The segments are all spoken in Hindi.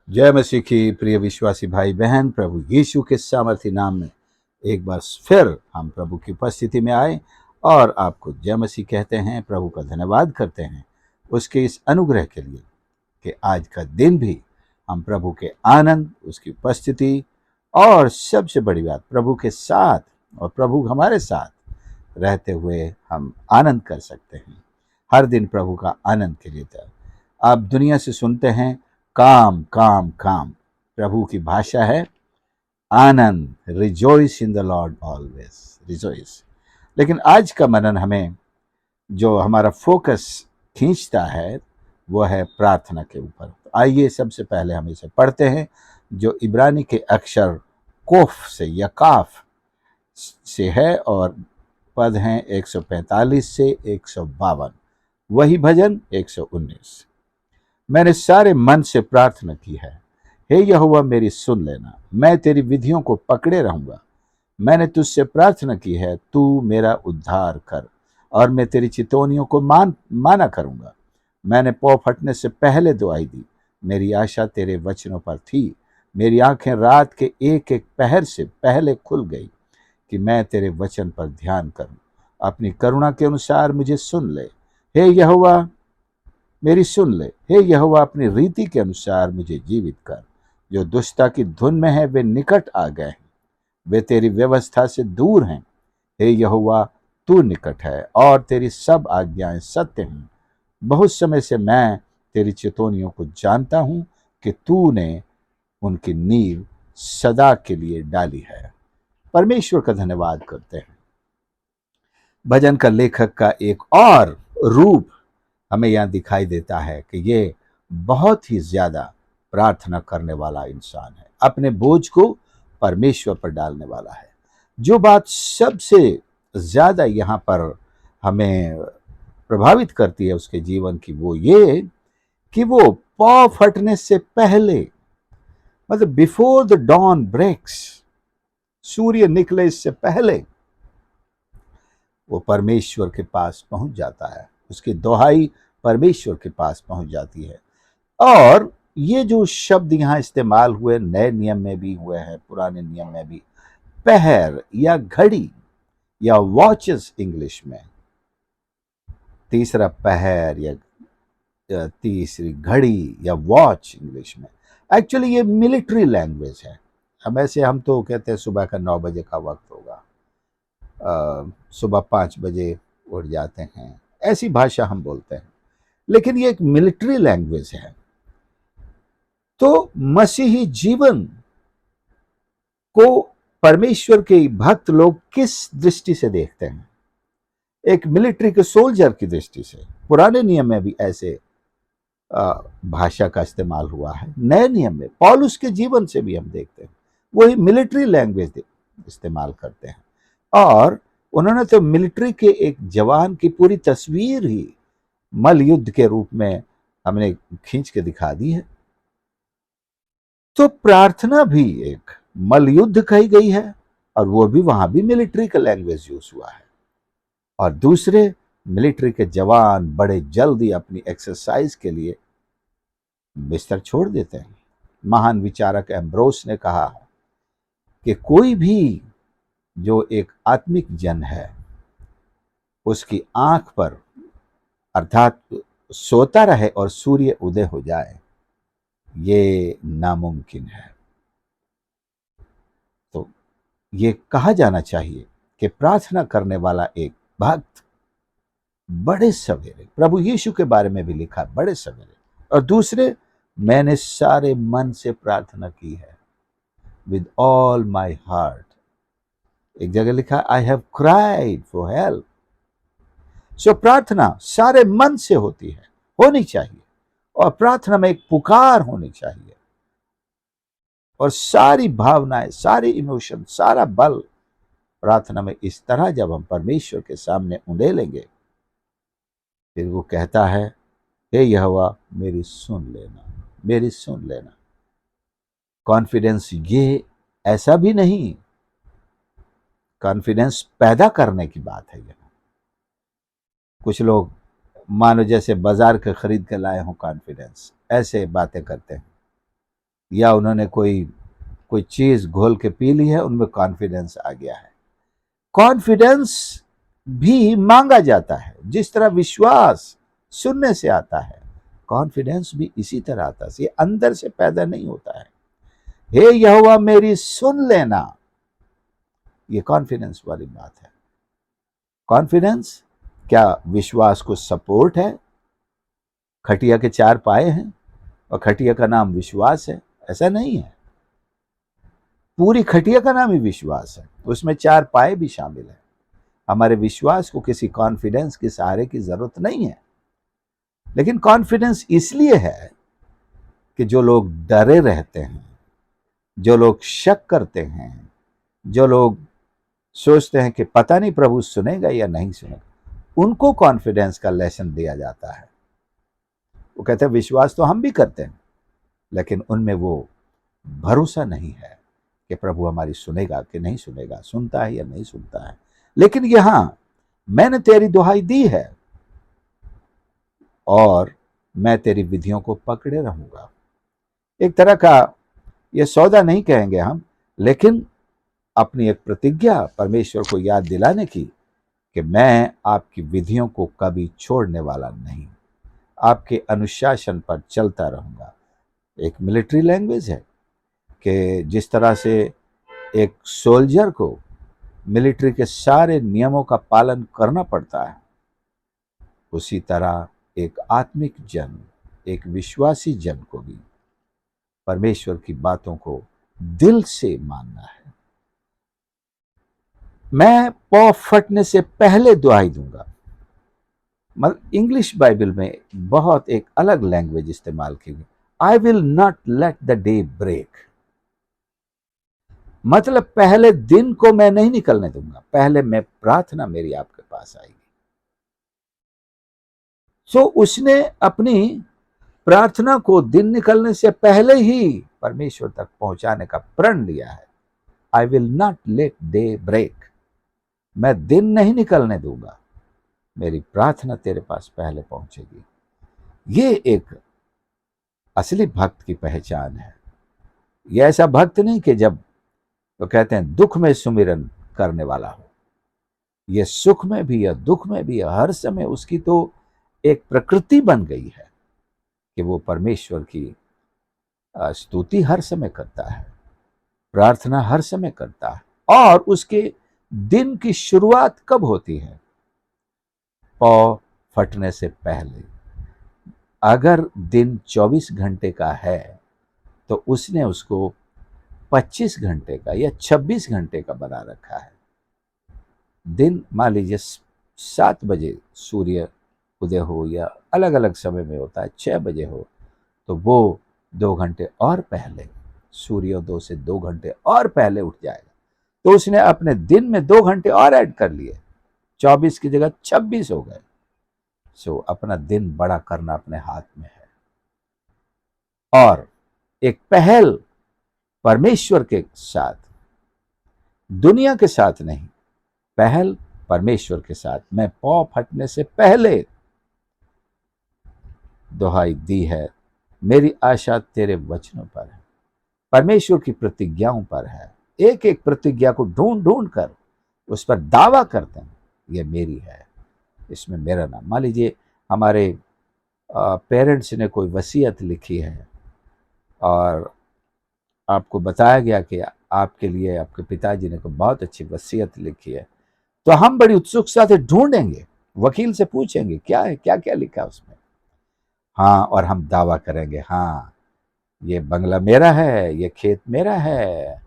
जय मसीह की प्रिय विश्वासी भाई बहन, प्रभु यीशु के सामर्थी नाम में एक बार फिर हम प्रभु की उपस्थिति में आए और आपको जय मसीह कहते हैं। प्रभु का धन्यवाद करते हैं उसके इस अनुग्रह के लिए कि आज का दिन भी हम प्रभु के आनंद, उसकी उपस्थिति और सबसे बड़ी बात प्रभु के साथ और प्रभु हमारे साथ रहते हुए हम आनंद कर सकते हैं। हर दिन प्रभु का आनंद के लिए था। आप दुनिया से सुनते हैं काम काम काम, प्रभु की भाषा है आनंद। Rejoice in the lord always, rejoice. लेकिन आज का मनन हमें जो हमारा फोकस खींचता है वो है प्रार्थना के ऊपर। आइए सबसे पहले हम इसे पढ़ते हैं जो इब्रानी के अक्षर कोफ से या काफ से है और पद हैं 145 से 152। वही भजन 119। मैंने सारे मन से प्रार्थना की है, हे यहोवा मेरी सुन लेना। मैं तेरी विधियों को पकड़े रहूंगा। मैंने तुझसे प्रार्थना की है, तू मेरा उद्धार कर और मैं तेरी चितौनियों को माना करूंगा। मैंने पौ फटने से पहले दुआई दी, मेरी आशा तेरे वचनों पर थी। मेरी आंखें रात के एक एक पहर से पहले खुल गई कि मैं तेरे वचन पर ध्यान करूं। अपनी करुणा के अनुसार मुझे सुन ले, हे यहोवा मेरी सुन ले। हे यहोवा अपनी रीति के अनुसार मुझे जीवित कर। जो दुष्टता की धुन में है वे निकट आ गए हैं, वे तेरी व्यवस्था से दूर हैं। हे यहोवा तू निकट है और तेरी सब आज्ञाएं सत्य हैं। बहुत समय से मैं तेरी चितौनियों को जानता हूं कि तूने उनकी नींव सदा के लिए डाली है। परमेश्वर का धन्यवाद करते हैं। भजन का लेखक का एक और रूप हमें यहाँ दिखाई देता है कि ये बहुत ही ज्यादा प्रार्थना करने वाला इंसान है, अपने बोझ को परमेश्वर पर डालने वाला है। जो बात सबसे ज्यादा यहाँ पर हमें प्रभावित करती है उसके जीवन की, वो ये कि वो पौ फटने से पहले, मतलब बिफोर द डॉन ब्रेक्स, सूर्य निकले इससे पहले वो परमेश्वर के पास पहुंच जाता है। उसकी दोहाई परमेश्वर के पास पहुंच जाती है। और ये जो शब्द यहाँ इस्तेमाल हुए, नए नियम में भी हुए हैं, पुराने नियम में भी, पहर या घड़ी या वॉचेस इंग्लिश में, तीसरा पहर या तीसरी घड़ी या वॉच इंग्लिश में, एक्चुअली ये मिलिट्री लैंग्वेज है। हम ऐसे हम तो कहते हैं सुबह का 9 बजे का वक्त होगा, सुबह 5 बजे उठ जाते हैं, ऐसी भाषा हम बोलते हैं। लेकिन ये एक मिलिट्री लैंग्वेज है। तो मसीही जीवन को परमेश्वर के भक्त लोग किस दृष्टि से देखते हैं? एक मिलिट्री के सोल्जर की दृष्टि से। पुराने नियम में भी ऐसे भाषा का इस्तेमाल हुआ है। नए नियम में पौलुस के जीवन से भी हम देखते हैं वही मिलिट्री लैंग्वेज इस्तेमाल करते हैं। और उन्होंने तो मिलिट्री के एक जवान की पूरी तस्वीर ही मल युद्ध के रूप में हमने खींच के दिखा दी है। तो प्रार्थना भी एक मल युद्ध कही गई है और वो भी वहां भी मिलिट्री का लैंग्वेज यूज हुआ है। और दूसरे मिलिट्री के जवान बड़े जल्दी अपनी एक्सरसाइज के लिए बिस्तर छोड़ देते हैं। महान विचारक एम्ब्रोस ने कहा कि कोई भी जो एक आत्मिक जन है उसकी आंख पर अर्थात सोता रहे और सूर्य उदय हो जाए, ये नामुमकिन है। तो ये कहा जाना चाहिए कि प्रार्थना करने वाला एक भक्त बड़े सवेरे, प्रभु यीशु के बारे में भी लिखा बड़े सवेरे। और दूसरे, मैंने सारे मन से प्रार्थना की है, विद ऑल माई हार्ट। एक जगह लिखा I have cried for help. So प्रार्थना सारे मन से होती है, होनी चाहिए। और प्रार्थना में एक पुकार होनी चाहिए और सारी भावनाएं, सारे इमोशन, सारा बल प्रार्थना में इस तरह जब हम परमेश्वर के सामने उंडेलेंगे, फिर वो कहता है, हे यहोवा मेरी सुन लेना, मेरी सुन लेना। कॉन्फिडेंस ये ऐसा भी नहीं, कॉन्फिडेंस पैदा करने की बात है। यहाँ कुछ लोग मानो जैसे बाजार के खरीद के लाए हों कॉन्फिडेंस, ऐसे बातें करते हैं। या उन्होंने कोई कोई चीज घोल के पी ली है, उनमें कॉन्फिडेंस आ गया है। कॉन्फिडेंस भी मांगा जाता है। जिस तरह विश्वास सुनने से आता है, कॉन्फिडेंस भी इसी तरह आता है, ये अंदर से पैदा नहीं होता है। हे यहोवा मेरी सुन लेना, ये कॉन्फिडेंस वाली बात है। कॉन्फिडेंस क्या विश्वास को सपोर्ट है? खटिया के चार पाए हैं और खटिया का नाम विश्वास है, ऐसा नहीं है। पूरी खटिया का नाम ही विश्वास है, उसमें चार पाए भी शामिल है। हमारे विश्वास को किसी कॉन्फिडेंस के सहारे की जरूरत नहीं है। लेकिन कॉन्फिडेंस इसलिए है कि जो लोग डरे रहते हैं, जो लोग शक करते हैं, जो लोग सोचते हैं कि पता नहीं प्रभु सुनेगा या नहीं सुनेगा, उनको कॉन्फिडेंस का लेसन दिया जाता है। वो कहते हैं विश्वास तो हम भी करते हैं, लेकिन उनमें वो भरोसा नहीं है कि प्रभु हमारी सुनेगा कि नहीं सुनेगा, सुनता है या नहीं सुनता है। लेकिन यहां मैंने तेरी दुहाई दी है और मैं तेरी विधियों को पकड़े रहूंगा। एक तरह का ये सौदा नहीं कहेंगे हम, लेकिन अपनी एक प्रतिज्ञा परमेश्वर को याद दिलाने की कि मैं आपकी विधियों को कभी छोड़ने वाला नहीं, आपके अनुशासन पर चलता रहूंगा। एक मिलिट्री लैंग्वेज है कि जिस तरह से एक सोल्जर को मिलिट्री के सारे नियमों का पालन करना पड़ता है, उसी तरह एक आत्मिक जन, एक विश्वासी जन को भी परमेश्वर की बातों को दिल से मानना है। मैं पौ फटने से पहले दुहाई दूंगा। मतलब इंग्लिश बाइबल में बहुत एक अलग लैंग्वेज इस्तेमाल की गई, I will not let the day break. मतलब पहले दिन को मैं नहीं निकलने दूंगा, पहले मैं प्रार्थना मेरी आपके पास आएगी। सो उसने अपनी प्रार्थना को दिन निकलने से पहले ही परमेश्वर तक पहुंचाने का प्रण लिया है। I will not let day break, मैं दिन नहीं निकलने दूंगा, मेरी प्रार्थना तेरे पास पहले पहुंचेगी। ये एक असली भक्त की पहचान है। ये ऐसा भक्त नहीं कि जब तो कहते हैं दुख में सुमिरन करने वाला हो, ये सुख में भी या दुख में भी हर समय उसकी तो एक प्रकृति बन गई है कि वो परमेश्वर की स्तुति हर समय करता है, प्रार्थना हर समय करता है। और उसके दिन की शुरुआत कब होती है? पौ फटने से पहले। अगर दिन 24 घंटे का है तो उसने उसको 25 घंटे का या 26 घंटे का बना रखा है। दिन मान लीजिए 7 बजे सूर्य उदय हो या अलग अलग समय में होता है, 6 बजे हो, तो वो 2 घंटे और पहले, सूर्योदय से 2 घंटे और पहले उठ जाएगा। तो उसने अपने दिन में 2 घंटे और ऐड कर लिए, 24 की जगह 26 हो गए। सो अपना दिन बड़ा करना अपने हाथ में है। और एक पहल परमेश्वर के साथ, दुनिया के साथ नहीं, पहल परमेश्वर के साथ। मैं पौ फटने से पहले दुहाई दी है, मेरी आशा तेरे वचनों पर है, परमेश्वर की प्रतिज्ञाओं पर है। एक एक प्रतिज्ञा को ढूंढ ढूंढ कर उस पर दावा करते हैं, ये मेरी है, इसमें मेरा नाम। मान लीजिए हमारे पेरेंट्स ने कोई वसीयत लिखी है और आपको बताया गया कि आपके लिए आपके पिताजी ने कोई बहुत अच्छी वसीयत लिखी है, तो हम बड़ी उत्सुकता से ढूंढेंगे, वकील से पूछेंगे क्या है, क्या क्या लिखा है उसमें। हाँ, और हम दावा करेंगे, हाँ ये बंगला मेरा है, ये खेत मेरा है,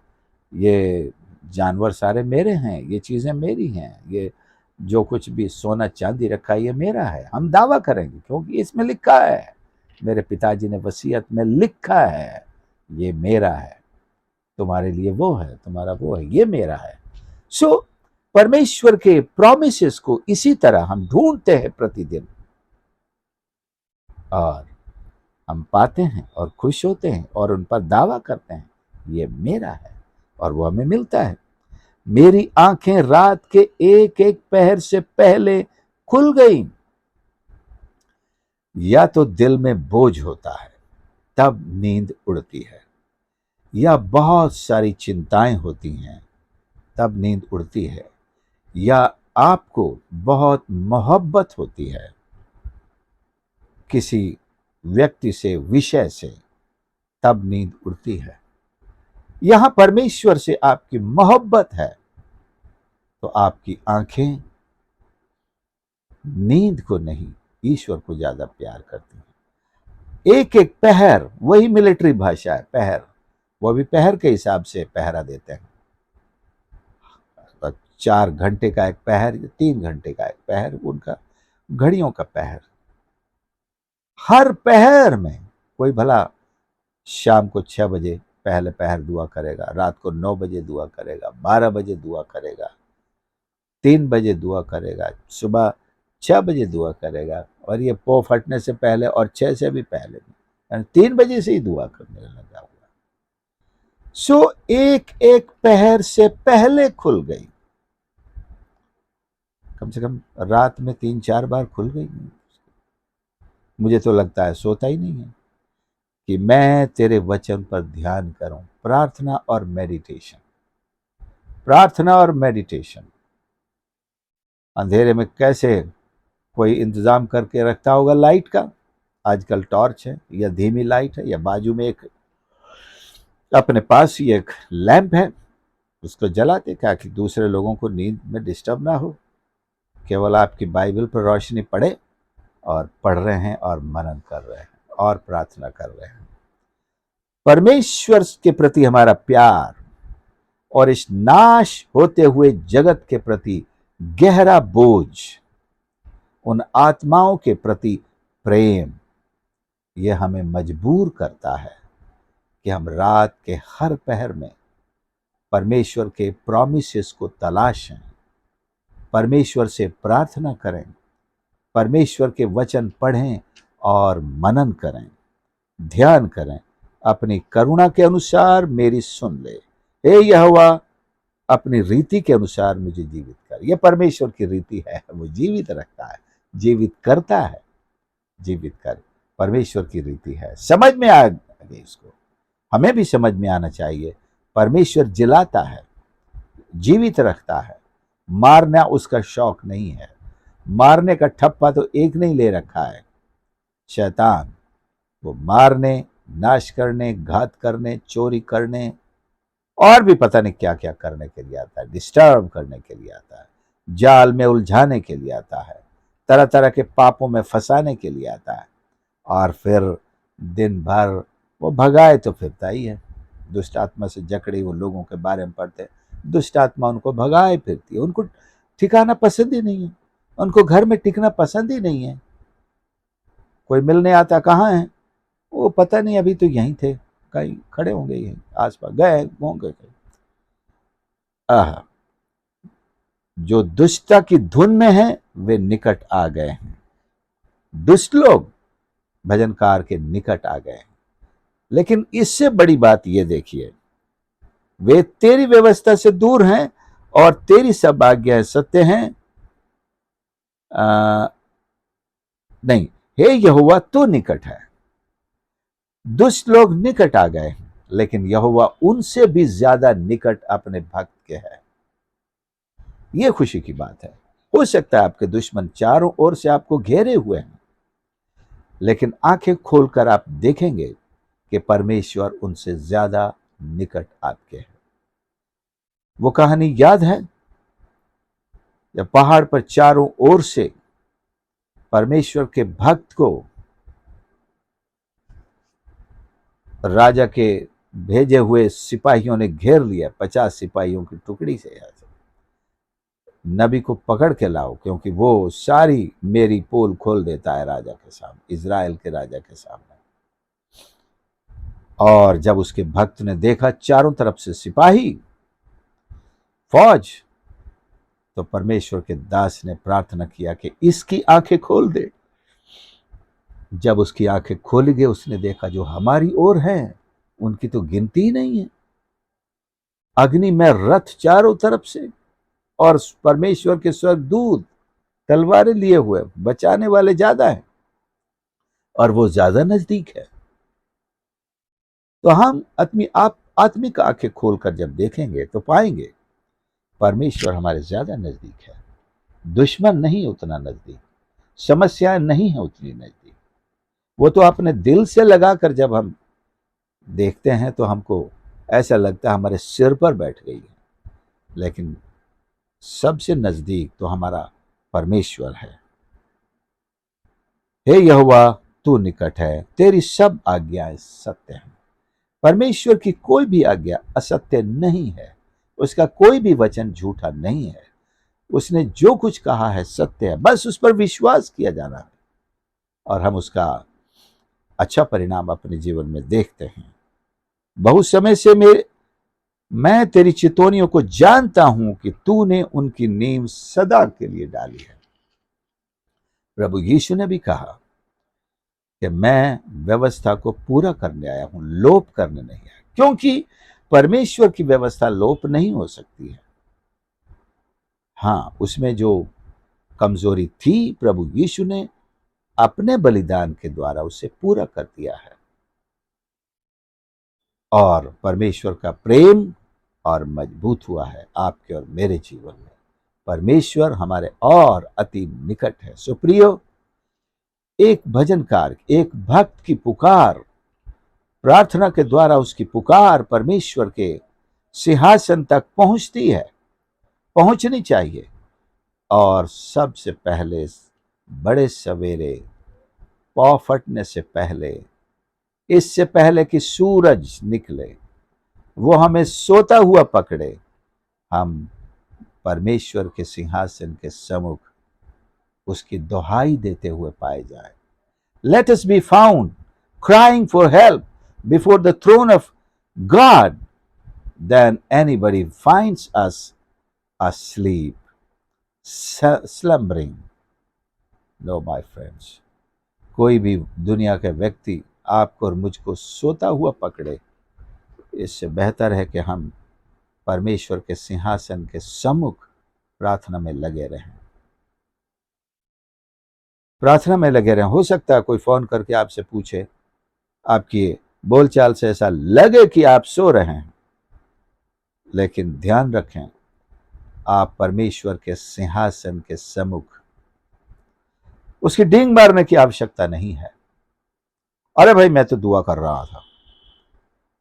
ये जानवर सारे मेरे हैं, ये चीजें मेरी हैं, ये जो कुछ भी सोना चांदी रखा है ये मेरा है। हम दावा करेंगे क्योंकि इसमें लिखा है, मेरे पिताजी ने वसीयत में लिखा है, ये मेरा है, तुम्हारे लिए वो है, तुम्हारा वो है, ये मेरा है। सो परमेश्वर के प्रॉमिसेस को इसी तरह हम ढूंढते हैं प्रतिदिन, और हम पाते हैं और खुश होते हैं और उन पर दावा करते हैं, ये मेरा है, और वो हमें मिलता है। मेरी आंखें रात के एक एक पहर से पहले खुल गई। या तो दिल में बोझ होता है, तब नींद उड़ती है, या बहुत सारी चिंताएं होती हैं तब नींद उड़ती है, या आपको बहुत मोहब्बत होती है किसी व्यक्ति से, विषय से, तब नींद उड़ती है। यहां परमेश्वर से आपकी मोहब्बत है तो आपकी आंखें नींद को नहीं, ईश्वर को ज्यादा प्यार करती हैं। एक एक पहर, वही मिलिट्री भाषा है, पहर, वो भी पहर के हिसाब से पहरा देते हैं। 4 घंटे का एक पहर या 3 घंटे का एक पहर, उनका घड़ियों का पहर। हर पहर में कोई भला शाम को 6 बजे पहले पहर दुआ करेगा, रात को 9 बजे दुआ करेगा, 12 बजे दुआ करेगा, 3 बजे दुआ करेगा, सुबह 6 बजे दुआ करेगा, और ये पो फटने से पहले और 6 से भी पहले भी, यानी 3 बजे से ही दुआ करने लगा हुआ। सो एक एक पहर से पहले खुल गई, कम से कम रात में 3-4 बार खुल गई। मुझे तो लगता है सोता ही नहीं है कि मैं तेरे वचन पर ध्यान करूं। प्रार्थना और मेडिटेशन, प्रार्थना और मेडिटेशन। अंधेरे में कैसे कोई इंतजाम करके रखता होगा लाइट का, आजकल टॉर्च है या धीमी लाइट है, या बाजू में एक अपने पास ही एक लैंप है, उसको जलाते ताकि दूसरे लोगों को नींद में डिस्टर्ब ना हो। केवल आपकी बाइबल पर रोशनी पड़े और पढ़ रहे हैं और मनन कर रहे हैं और प्रार्थना कर रहे हैं। परमेश्वर के प्रति हमारा प्यार और इस नाश होते हुए जगत के प्रति गहरा बोझ, उन आत्माओं के प्रति प्रेम, यह हमें मजबूर करता है कि हम रात के हर पहर में परमेश्वर के प्रॉमिसेस को तलाशें, परमेश्वर से प्रार्थना करें, परमेश्वर के वचन पढ़ें और मनन करें, ध्यान करें। अपनी करुणा के अनुसार मेरी सुन ले, हे यहोवा, अपनी रीति के अनुसार मुझे जीवित कर। यह परमेश्वर की रीति है, वो जीवित रखता है, जीवित करता है, जीवित कर। परमेश्वर की रीति है, समझ में आ गई इसको, हमें भी समझ में आना चाहिए। परमेश्वर जिलाता है, जीवित रखता है, मारना उसका शौक नहीं है। मारने का ठप्पा तो एक नहीं ले रखा है शैतान, वो मारने, नाश करने, घात करने, चोरी करने और भी पता नहीं क्या क्या करने के लिए आता है, डिस्टर्ब करने के लिए आता है, जाल में उलझाने के लिए आता है, तरह तरह के पापों में फंसाने के लिए आता है, और फिर दिन भर वो भगाए तो फिरता ही है। दुष्ट आत्मा से जकड़े वो लोगों के बारे में पढ़ते, दुष्ट आत्मा उनको भगाए फिरती है, उनको ठिकाना पसंद ही नहीं है, उनको घर में टिकना पसंद ही नहीं है। कोई मिलने आता, कहाँ है वो, पता नहीं, अभी तो यहीं थे, कहीं खड़े होंगे यहीं आसपास, गए होंगे कहीं। आह, जो दुष्टता की धुन में है वे निकट आ गए हैं, दुष्ट लोग भजनकार के निकट आ गए हैं। लेकिन इससे बड़ी बात ये देखिए, वे तेरी व्यवस्था से दूर हैं और तेरी सब आज्ञाएं सत्य हैं। नहीं, हे यहोवा तू निकट है। दुष्ट लोग निकट आ गए, लेकिन यहोवा उनसे भी ज्यादा निकट अपने भक्त के है। यह खुशी की बात है। हो सकता है आपके दुश्मन चारों ओर से आपको घेरे हुए हैं, लेकिन आंखें खोलकर आप देखेंगे कि परमेश्वर उनसे ज्यादा निकट आपके है। वो कहानी याद है जब पहाड़ पर चारों ओर से परमेश्वर के भक्त को राजा के भेजे हुए सिपाहियों ने घेर लिया, 50 सिपाहियों की टुकड़ी से। नबी को पकड़ के लाओ, क्योंकि वो सारी मेरी पोल खोल देता है राजा के सामने, इज़राइल के राजा के सामने। और जब उसके भक्त ने देखा चारों तरफ से सिपाही, फौज, तो परमेश्वर के दास ने प्रार्थना किया कि इसकी आंखें खोल दे। जब उसकी आंखें खोली गई, उसने देखा जो हमारी ओर हैं उनकी तो गिनती ही नहीं है। अग्नि में रथ चारों तरफ से, और परमेश्वर के स्वर्गदूत तलवारें लिए हुए, बचाने वाले ज्यादा हैं और वो ज्यादा नजदीक है। तो हम अपनी आत्मिक आंखें खोलकर जब देखेंगे तो पाएंगे परमेश्वर हमारे ज्यादा नजदीक है। दुश्मन नहीं उतना नजदीक, समस्याएं नहीं है उतनी नजदीक। वो तो अपने दिल से लगाकर जब हम देखते हैं तो हमको ऐसा लगता है हमारे सिर पर बैठ गई है, लेकिन सबसे नजदीक तो हमारा परमेश्वर है। हे यहोवा, तू निकट है, तेरी सब आज्ञाएं सत्य हैं। परमेश्वर की कोई भी आज्ञा असत्य नहीं है, उसका कोई भी वचन झूठा नहीं है। उसने जो कुछ कहा है सत्य है, बस उस पर विश्वास किया जाना है और हम उसका अच्छा परिणाम अपने जीवन में देखते हैं। बहुत समय से मैं तेरी चितौनियों को जानता हूं कि तूने उनकी नींव सदा के लिए डाली है। प्रभु यीशु ने भी कहा कि मैं व्यवस्था को पूरा करने आया हूं, लोप करने नहीं आया, क्योंकि परमेश्वर की व्यवस्था लोप नहीं हो सकती है। हाँ, उसमें जो कमजोरी थी प्रभु यीशु ने अपने बलिदान के द्वारा उसे पूरा कर दिया है। और परमेश्वर का प्रेम और मजबूत हुआ है आपके और मेरे जीवन में। परमेश्वर हमारे और अति निकट है। सुप्रियो, एक भजनकार, एक भक्त की पुकार, प्रार्थना के द्वारा उसकी पुकार परमेश्वर के सिंहासन तक पहुंचती है, पहुंचनी चाहिए। और सबसे पहले बड़े सवेरे पौ फटने से पहले, इससे पहले कि सूरज निकले, वो हमें सोता हुआ पकड़े, हम परमेश्वर के सिंहासन के सम्मुख उसकी दोहाई देते हुए पाए जाए। Let us be found crying for help before the throne of God than anybody finds us asleep, slumbering. No, my friends. कोई भी दुनिया के व्यक्ति आपको और मुझको सोता हुआ पकड़े, इससे बेहतर है कि हम परमेश्वर के सिंहासन के सम्मुख प्रार्थना में लगे रहें। प्रार्थना में लगे रहें। हो सकता है कोई फोन करके आपसे पूछे, आपकी बोलचाल से ऐसा लगे कि आप सो रहे हैं, लेकिन ध्यान रखें, आप परमेश्वर के सिंहासन के सम्मुख उसकी डींग मारने की आवश्यकता नहीं है। अरे भाई, मैं तो दुआ कर रहा था।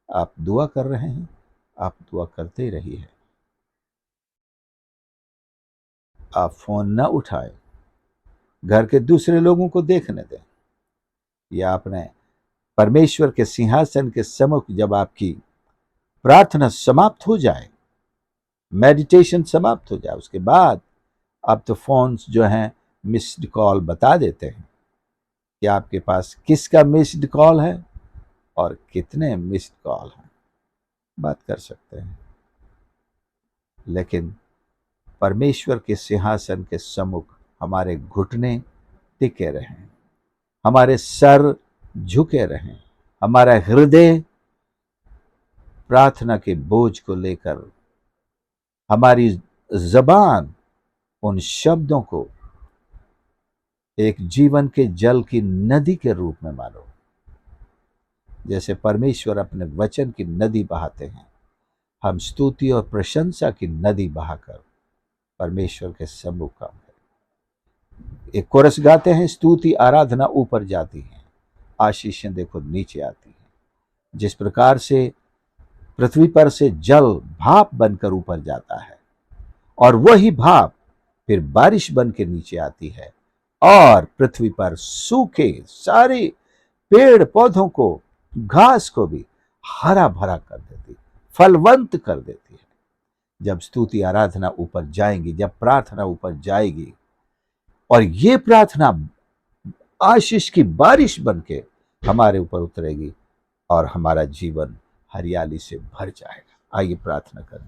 आप दुआ कर रहे हैं, आप दुआ करते ही रहिए। आप फोन न उठाएं, घर के दूसरे लोगों को देखने दें। या आपने परमेश्वर के सिंहासन के सम्मुख जब आपकी प्रार्थना समाप्त हो जाए, मेडिटेशन समाप्त हो जाए, उसके बाद अब तो फोन्स जो हैं मिस्ड कॉल बता देते हैं कि आपके पास किसका मिस्ड कॉल है और कितने मिस्ड कॉल हैं, बात कर सकते हैं। लेकिन परमेश्वर के सिंहासन के सम्मुख हमारे घुटने टिके रहें, हमारे सर झुके रहें, हमारा हृदय प्रार्थना के बोझ को लेकर, हमारी जबान उन शब्दों को एक जीवन के जल की नदी के रूप में मानो। जैसे परमेश्वर अपने वचन की नदी बहाते हैं, हम स्तुति और प्रशंसा की नदी बहाकर परमेश्वर के सम्मुख काम करें। एक कोरस गाते हैं, स्तुति आराधना ऊपर जाती है, आशीषें देखो नीचे आती हैं। जिस प्रकार से पृथ्वी पर से जल भाप बनकर ऊपर जाता है और वही भाप फिर बारिश बन के नीचे आती है और पृथ्वी पर सूखे सारे पेड़ पौधों को, घास को भी हरा भरा कर देती, फलवंत कर देती है। जब स्तुति आराधना ऊपर जाएंगी, जब प्रार्थना ऊपर जाएगी और ये प्रार्थना आशीष की बारिश बन के हमारे ऊपर उतरेगी और हमारा जीवन हरियाली से भर जाएगा। आइए प्रार्थना करें।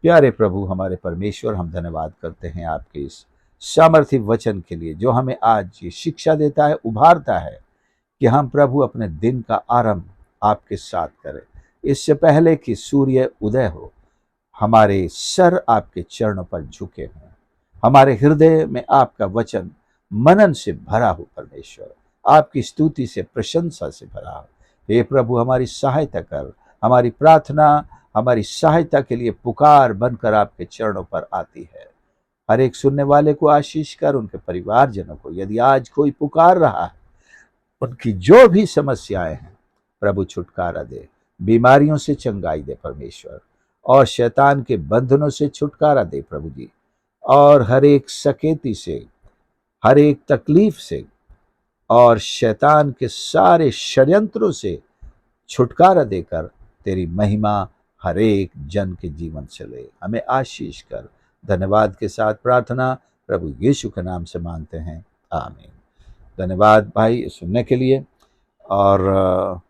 प्यारे प्रभु, हमारे परमेश्वर, हम धन्यवाद करते हैं आपके इस सामर्थी वचन के लिए, जो हमें आज ये शिक्षा देता है, उभारता है कि हम प्रभु अपने दिन का आरंभ आपके साथ करें। इससे पहले कि सूर्य उदय हो, हमारे सर आपके चरणों पर झुके हों, हमारे हृदय में आपका वचन मनन से भरा हो, परमेश्वर आपकी स्तुति से, प्रशंसा से भरा हो। हे प्रभु, हमारी सहायता कर, हमारी प्रार्थना, हमारी सहायता के लिए पुकार बनकर आपके चरणों पर आती है। हर एक सुनने वाले को आशीष कर, उनके परिवारजनों को। यदि आज कोई पुकार रहा है, उनकी जो भी समस्याएं हैं प्रभु छुटकारा दे, बीमारियों से चंगाई दे परमेश्वर, और शैतान के बंधनों से छुटकारा दे प्रभु जी, और हर एक सकेती से, हर एक तकलीफ से और शैतान के सारे षड्यंत्रों से छुटकारा देकर तेरी महिमा हर एक जन के जीवन से ले। हमें आशीष कर। धन्यवाद के साथ प्रार्थना प्रभु यीशु के नाम से मांगते हैं, आमीन। धन्यवाद भाई सुनने के लिए। और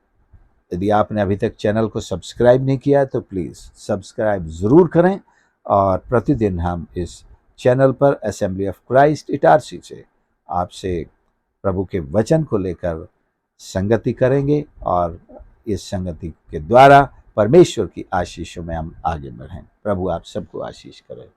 यदि आपने अभी तक चैनल को सब्सक्राइब नहीं किया तो प्लीज़ सब्सक्राइब ज़रूर करें। और प्रतिदिन हम इस चैनल पर असेंबली ऑफ क्राइस्ट इटारसी से आपसे प्रभु के वचन को लेकर संगति करेंगे, और इस संगति के द्वारा परमेश्वर की आशीषों में हम आगे बढ़ें। प्रभु आप सबको आशीष करें।